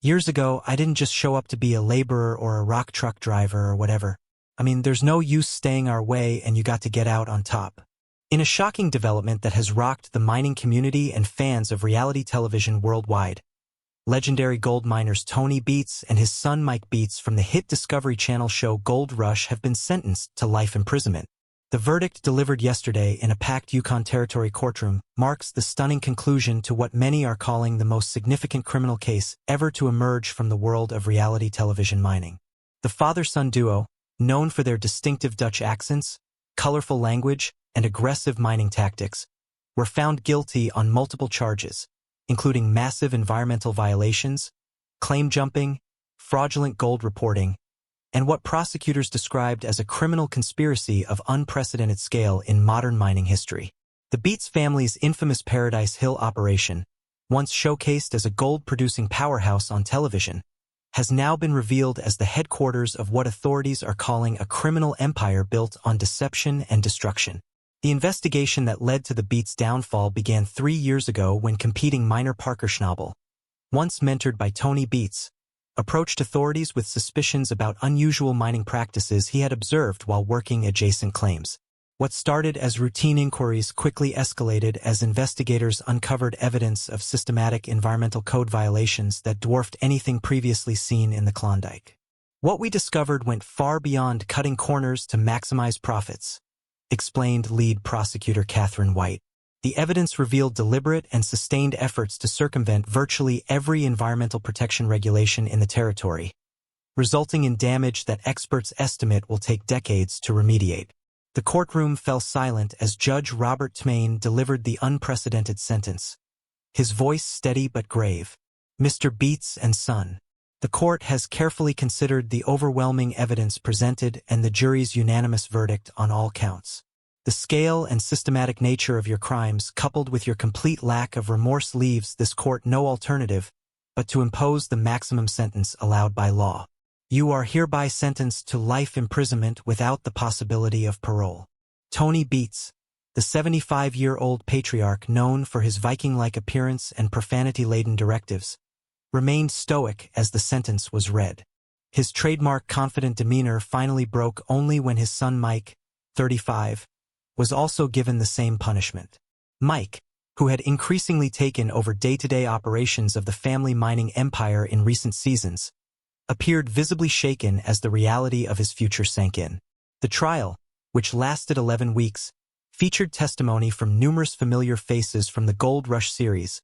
Years ago, I didn't just show up to be a laborer or a rock truck driver or whatever. There's no use staying our way and you got to get out on top. In a shocking development that has rocked the mining community and fans of reality television worldwide, legendary gold miners Tony Beets and his son Mike Beets from the hit Discovery Channel show Gold Rush have been sentenced to life imprisonment. The verdict delivered yesterday in a packed Yukon Territory courtroom marks the stunning conclusion to what many are calling the most significant criminal case ever to emerge from the world of reality television mining. The father-son duo, known for their distinctive Dutch accents, colorful language, and aggressive mining tactics, were found guilty on multiple charges, including massive environmental violations, claim jumping, fraudulent gold reporting, and what prosecutors described as a criminal conspiracy of unprecedented scale in modern mining history. The Beets family's infamous Paradise Hill operation, once showcased as a gold-producing powerhouse on television, has now been revealed as the headquarters of what authorities are calling a criminal empire built on deception and destruction. The investigation that led to the Beets' downfall began 3 years ago when competing miner Parker Schnabel, once mentored by Tony Beets, approached authorities with suspicions about unusual mining practices he had observed while working adjacent claims. What started as routine inquiries quickly escalated as investigators uncovered evidence of systematic environmental code violations that dwarfed anything previously seen in the Klondike. What we discovered went far beyond cutting corners to maximize profits, explained lead prosecutor Catherine White. The evidence revealed deliberate and sustained efforts to circumvent virtually every environmental protection regulation in the territory, resulting in damage that experts estimate will take decades to remediate. The courtroom fell silent as Judge Robert Tmain delivered the unprecedented sentence, his voice steady but grave. Mr. Beets and son, the court has carefully considered the overwhelming evidence presented and the jury's unanimous verdict on all counts. The scale and systematic nature of your crimes, coupled with your complete lack of remorse, leaves this court no alternative but to impose the maximum sentence allowed by law. You are hereby sentenced to life imprisonment without the possibility of parole. Tony Beets, the 75-year-old patriarch known for his Viking-like appearance and profanity-laden directives, remained stoic as the sentence was read. His trademark confident demeanor finally broke only when his son Mike, 35, was also given the same punishment. Mike, who had increasingly taken over day-to-day operations of the family mining empire in recent seasons, appeared visibly shaken as the reality of his future sank in. The trial, which lasted 11 weeks, featured testimony from numerous familiar faces from the Gold Rush series,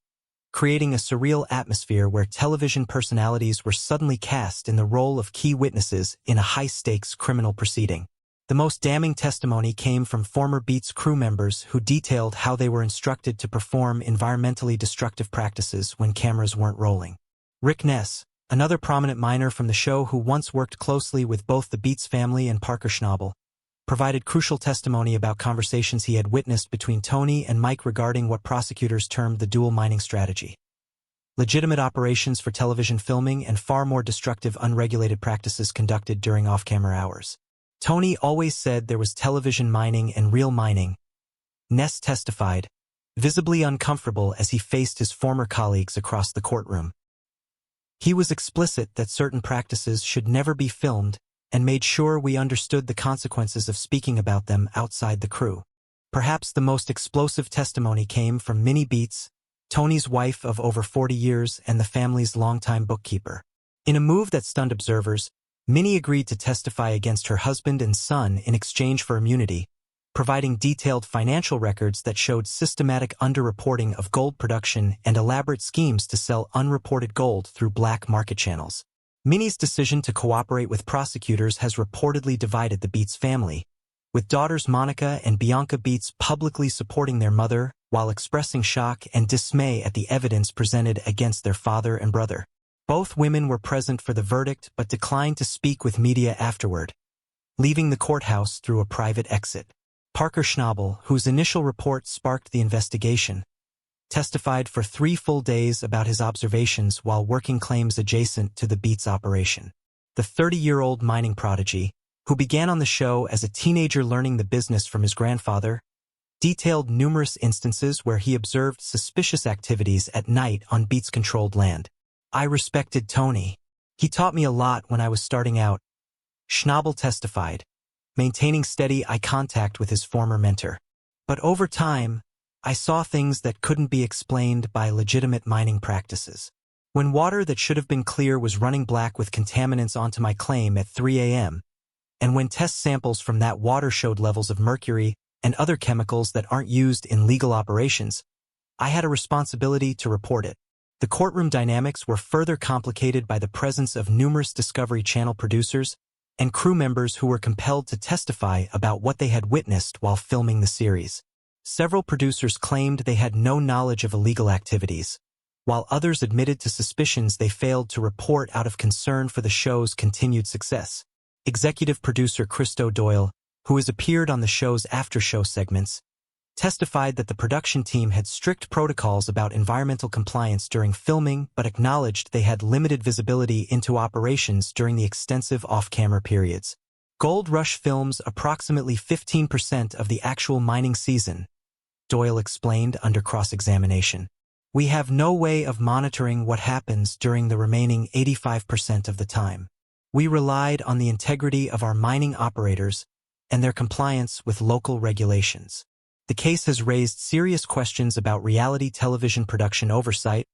creating a surreal atmosphere where television personalities were suddenly cast in the role of key witnesses in a high-stakes criminal proceeding. The most damning testimony came from former Beets crew members who detailed how they were instructed to perform environmentally destructive practices when cameras weren't rolling. Rick Ness, another prominent miner from the show who once worked closely with both the Beets family and Parker Schnabel, provided crucial testimony about conversations he had witnessed between Tony and Mike regarding what prosecutors termed the dual mining strategy. Legitimate operations for television filming and far more destructive unregulated practices conducted during off-camera hours. Tony always said there was television mining and real mining, Ness testified, visibly uncomfortable as he faced his former colleagues across the courtroom. He was explicit that certain practices should never be filmed and made sure we understood the consequences of speaking about them outside the crew. Perhaps the most explosive testimony came from Minnie Beets, Tony's wife of over 40 years and the family's longtime bookkeeper. In a move that stunned observers, Minnie agreed to testify against her husband and son in exchange for immunity, providing detailed financial records that showed systematic underreporting of gold production and elaborate schemes to sell unreported gold through black market channels. Minnie's decision to cooperate with prosecutors has reportedly divided the Beets family, with daughters Monica and Bianca Beets publicly supporting their mother while expressing shock and dismay at the evidence presented against their father and brother. Both women were present for the verdict but declined to speak with media afterward, leaving the courthouse through a private exit. Parker Schnabel, whose initial report sparked the investigation, testified for 3 full days about his observations while working claims adjacent to the Beets operation. The 30-year-old mining prodigy, who began on the show as a teenager learning the business from his grandfather, detailed numerous instances where he observed suspicious activities at night on Beets-controlled land. I respected Tony. He taught me a lot when I was starting out, Schnabel testified, maintaining steady eye contact with his former mentor. But over time, I saw things that couldn't be explained by legitimate mining practices. When water that should have been clear was running black with contaminants onto my claim at 3 a.m., and when test samples from that water showed levels of mercury and other chemicals that aren't used in legal operations, I had a responsibility to report it. The courtroom dynamics were further complicated by the presence of numerous Discovery Channel producers and crew members who were compelled to testify about what they had witnessed while filming the series. Several producers claimed they had no knowledge of illegal activities, while others admitted to suspicions they failed to report out of concern for the show's continued success. Executive producer Christo Doyle, who has appeared on the show's after-show segments, testified that the production team had strict protocols about environmental compliance during filming but acknowledged they had limited visibility into operations during the extensive off-camera periods. Gold Rush films approximately 15% of the actual mining season, Doyle explained under cross-examination. We have no way of monitoring what happens during the remaining 85% of the time. We relied on the integrity of our mining operators and their compliance with local regulations. The case has raised serious questions about reality television production oversight,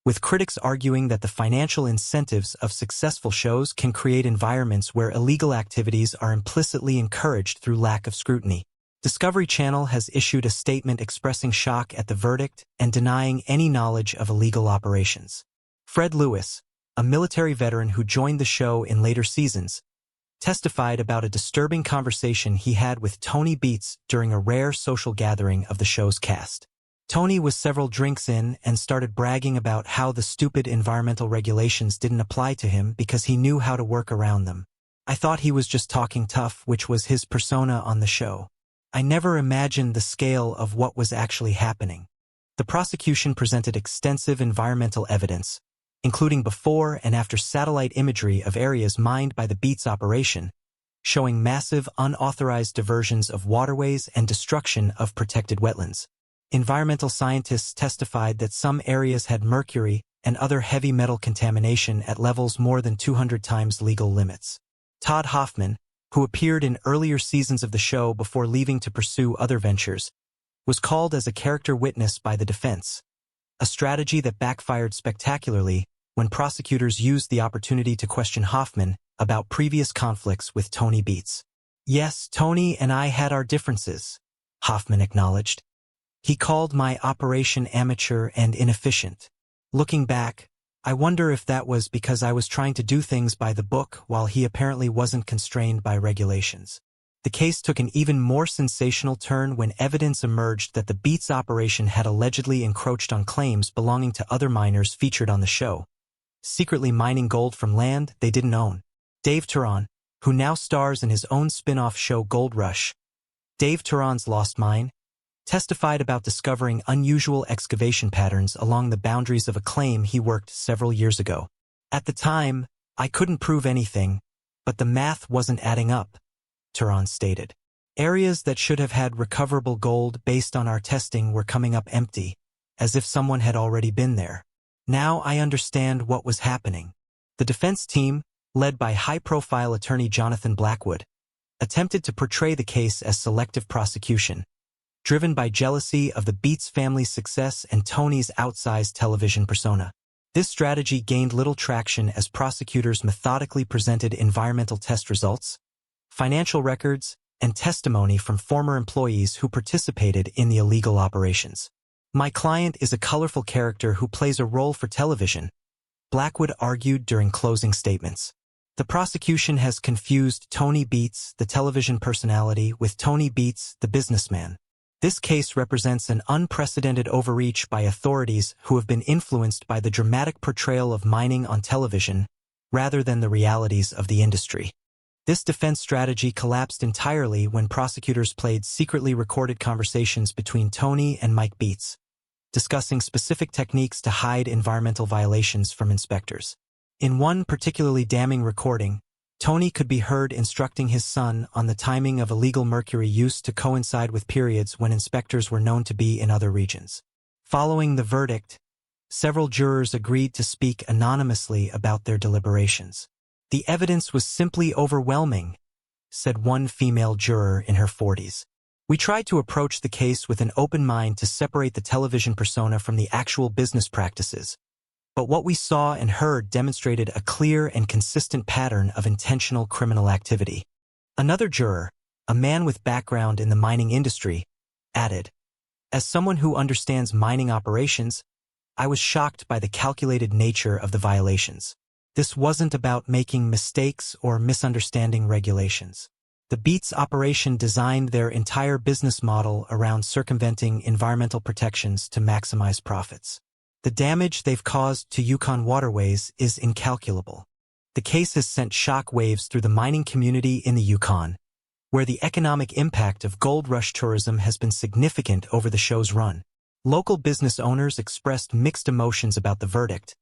with critics arguing that the financial incentives of successful shows can create environments where illegal activities are implicitly encouraged through lack of scrutiny. Discovery Channel has issued a statement expressing shock at the verdict and denying any knowledge of illegal operations. Fred Lewis, a military veteran who joined the show in later seasons, testified about a disturbing conversation he had with Tony Beets during a rare social gathering of the show's cast. Tony was several drinks in and started bragging about how the stupid environmental regulations didn't apply to him because he knew how to work around them. I thought he was just talking tough, which was his persona on the show. I never imagined the scale of what was actually happening. The prosecution presented extensive environmental evidence, including before and after satellite imagery of areas mined by the Beets operation, showing massive unauthorized diversions of waterways and destruction of protected wetlands. Environmental scientists testified that some areas had mercury and other heavy metal contamination at levels more than 200 times legal limits. Todd Hoffman, who appeared in earlier seasons of the show before leaving to pursue other ventures, was called as a character witness by the defense, a strategy that backfired spectacularly when prosecutors used the opportunity to question Hoffman about previous conflicts with Tony Beets. Yes, Tony and I had our differences, Hoffman acknowledged. He called my operation amateur and inefficient. Looking back, I wonder if that was because I was trying to do things by the book while he apparently wasn't constrained by regulations. The case took an even more sensational turn when evidence emerged that the Beets operation had allegedly encroached on claims belonging to other miners featured on the show, secretly mining gold from land they didn't own. Dave Turon, who now stars in his own spin-off show Gold Rush, Dave Turon's Lost Mine, testified about discovering unusual excavation patterns along the boundaries of a claim he worked several years ago. At the time, I couldn't prove anything, but the math wasn't adding up, Turon stated. Areas that should have had recoverable gold based on our testing were coming up empty, as if someone had already been there. Now I understand what was happening. The defense team, led by high-profile attorney Jonathan Blackwood, attempted to portray the case as selective prosecution, driven by jealousy of the Beets family's success and Tony's outsized television persona. This strategy gained little traction as prosecutors methodically presented environmental test results, financial records, and testimony from former employees who participated in the illegal operations. My client is a colorful character who plays a role for television, Blackwood argued during closing statements. The prosecution has confused Tony Beets, the television personality, with Tony Beets, the businessman. This case represents an unprecedented overreach by authorities who have been influenced by the dramatic portrayal of mining on television rather than the realities of the industry. This defense strategy collapsed entirely when prosecutors played secretly recorded conversations between Tony and Mike Beets, discussing specific techniques to hide environmental violations from inspectors. In one particularly damning recording, Tony could be heard instructing his son on the timing of illegal mercury use to coincide with periods when inspectors were known to be in other regions. Following the verdict, Several jurors agreed to speak anonymously about their deliberations. "The evidence was simply overwhelming," said one female juror in her 40s. "We tried to approach the case with an open mind to separate the television persona from the actual business practices. But what we saw and heard demonstrated a clear and consistent pattern of intentional criminal activity." Another juror, a man with background in the mining industry, added, "As someone who understands mining operations, I was shocked by the calculated nature of the violations. This wasn't about making mistakes or misunderstanding regulations. The Beets operation designed their entire business model around circumventing environmental protections to maximize profits. The damage they've caused to Yukon waterways is incalculable." The case has sent shock waves through the mining community in the Yukon, where the economic impact of gold rush tourism has been significant over the show's run. Local business owners expressed mixed emotions about the verdict,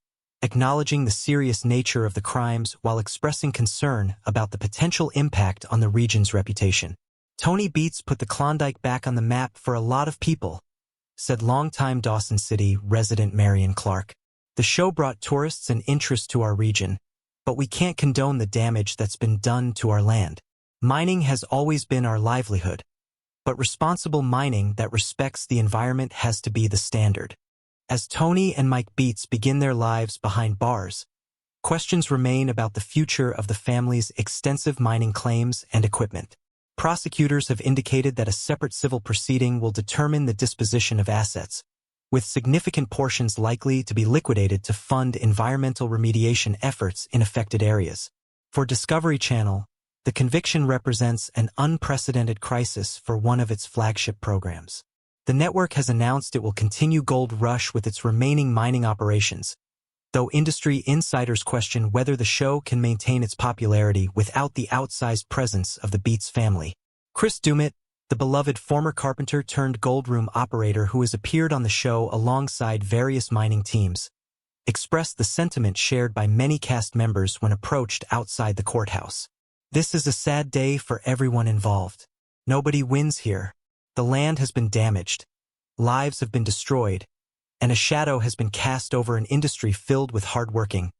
acknowledging the serious nature of the crimes while expressing concern about the potential impact on the region's reputation. "Tony Beets put the Klondike back on the map for a lot of people," said longtime Dawson City resident Marion Clark. "The show brought tourists and interest to our region, but we can't condone the damage that's been done to our land. Mining has always been our livelihood, but responsible mining that respects the environment has to be the standard." As Tony and Mike Beets begin their lives behind bars, questions remain about the future of the family's extensive mining claims and equipment. Prosecutors have indicated that a separate civil proceeding will determine the disposition of assets, with significant portions likely to be liquidated to fund environmental remediation efforts in affected areas. For Discovery Channel, the conviction represents an unprecedented crisis for one of its flagship programs. The network has announced it will continue Gold Rush with its remaining mining operations, though industry insiders question whether the show can maintain its popularity without the outsized presence of the Beets family. Chris Dumit, the beloved former carpenter turned gold room operator who has appeared on the show alongside various mining teams, expressed the sentiment shared by many cast members when approached outside the courthouse. "This is a sad day for everyone involved. Nobody wins here. The land has been damaged, lives have been destroyed, and a shadow has been cast over an industry filled with hardworking,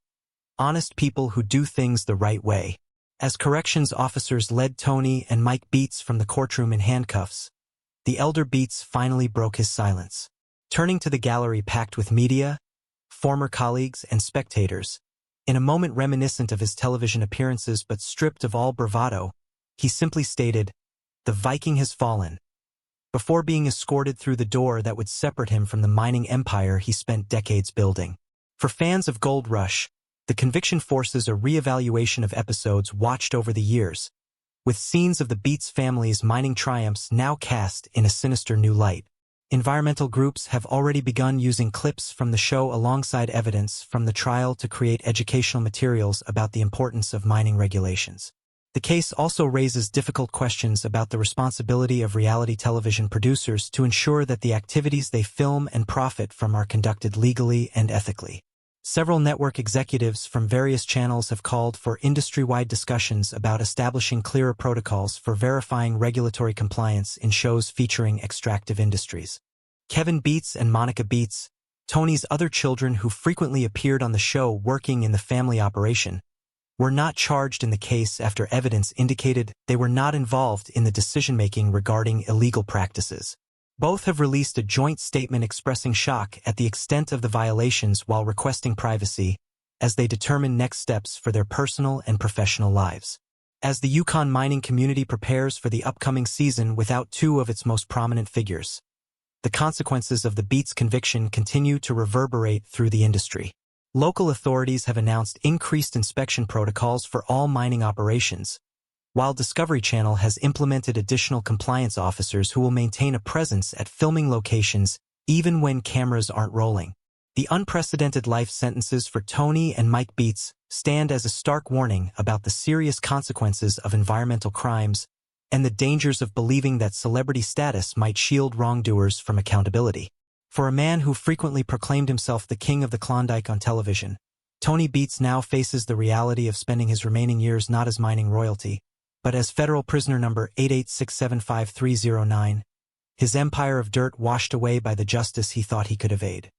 honest people who do things the right way." As corrections officers led Tony and Mike Beets from the courtroom in handcuffs, the elder Beets finally broke his silence. Turning to the gallery packed with media, former colleagues, and spectators, in a moment reminiscent of his television appearances but stripped of all bravado, he simply stated, "The Viking has fallen," before being escorted through the door that would separate him from the mining empire he spent decades building. For fans of Gold Rush, the conviction forces a re-evaluation of episodes watched over the years, with scenes of the Beets family's mining triumphs now cast in a sinister new light. Environmental groups have already begun using clips from the show alongside evidence from the trial to create educational materials about the importance of mining regulations. The case also raises difficult questions about the responsibility of reality television producers to ensure that the activities they film and profit from are conducted legally and ethically. Several network executives from various channels have called for industry-wide discussions about establishing clearer protocols for verifying regulatory compliance in shows featuring extractive industries. Kevin Beets and Monica Beets, Tony's other children who frequently appeared on the show working in the family operation, were not charged in the case after evidence indicated they were not involved in the decision-making regarding illegal practices. Both have released a joint statement expressing shock at the extent of the violations while requesting privacy as they determine next steps for their personal and professional lives. As the Yukon mining community prepares for the upcoming season without two of its most prominent figures, the consequences of the Beets conviction continue to reverberate through the industry. Local authorities have announced increased inspection protocols for all mining operations, while Discovery Channel has implemented additional compliance officers who will maintain a presence at filming locations even when cameras aren't rolling. The unprecedented life sentences for Tony and Mike Beets stand as a stark warning about the serious consequences of environmental crimes and the dangers of believing that celebrity status might shield wrongdoers from accountability. For a man who frequently proclaimed himself the king of the Klondike on television, Tony Beets now faces the reality of spending his remaining years not as mining royalty, but as federal prisoner number 88675309, his empire of dirt washed away by the justice he thought he could evade.